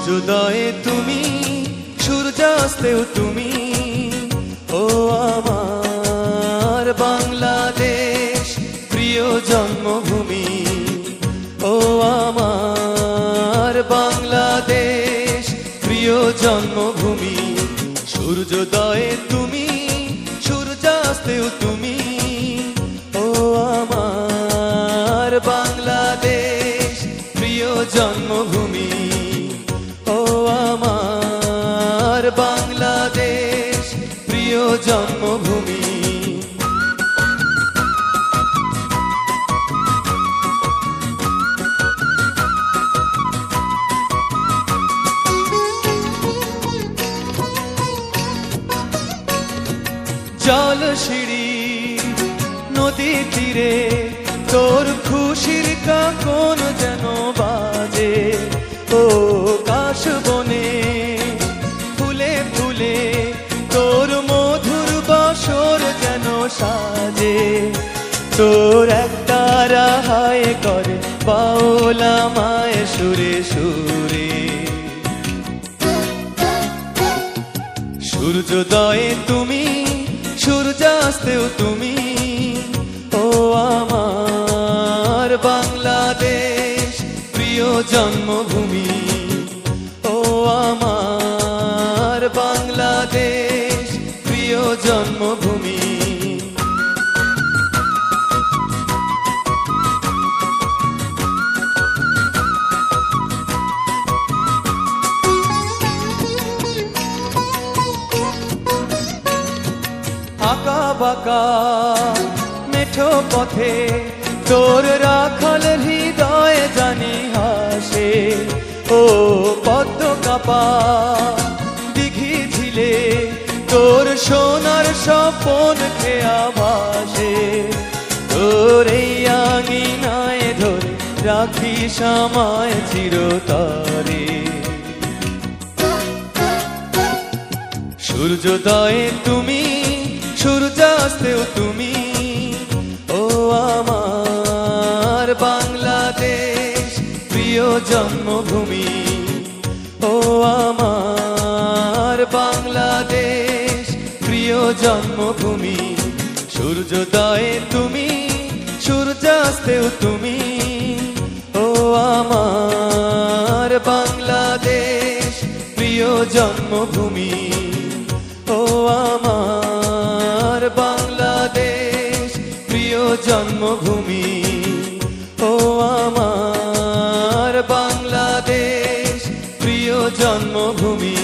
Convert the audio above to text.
সূর্যোদয়ে তুমি, সূর্যাস্তেও তুমি, ও আমার বাংলাদেশ প্রিয় জন্মভূমি। ও আমার বাংলাদেশ প্রিয় জন্মভূমি। সূর্যোদয়ে তুমি, সূর্যাস্তেও তুমি, ও আমার বাংলাদেশ প্রিয় জন্মভূমি। ও আমার বাংলাদেশ প্রিয় জন্মভূমি। জল সিঁড়ি নদী তীরে তোর খুশির কাকন যেন বাজে। ও কাশ বনে ফুলে ফুলে তোর মধুর বাসর যেন সাজে। তোর একটা রাহায় করে বাউলা মায়ের সুরে সুরে। সূর্যোদয়ে তুমি, সূর্যাস্তেও তুমি, ও আমার বাংলাদেশ প্রিয় জন্মভূমি। ও আমার বাংলাদেশ প্রিয় জন্মভূমি। আঁকা বাঁকা মেঠো পথে তোর রাখাল হৃদয় জানি হাসে। ও পদ্ম কাপা দিঘি ঝিলে তোর সোনার স্বপন খেয়া ভাসে। তোর এই আঙিনায় ধরে রাখিস আমায় চিরতরে। সূর্যোদয়ে তুমি, সূর্যাস্তেও তুমি, ও আমার বাংলাদেশ প্রিয় জন্মভূমি। ও আমার বাংলাদেশ প্রিয় জন্মভূমি। সূর্যোদয়ে তুমি, সূর্যাস্তেও তুমি, ও আমার বাংলাদেশ প্রিয় জন্মভূমি। ও আমার বাংলাদেশ প্রিয় জন্মভূমি। ও আমার বাংলাদেশ প্রিয় জন্মভূমি।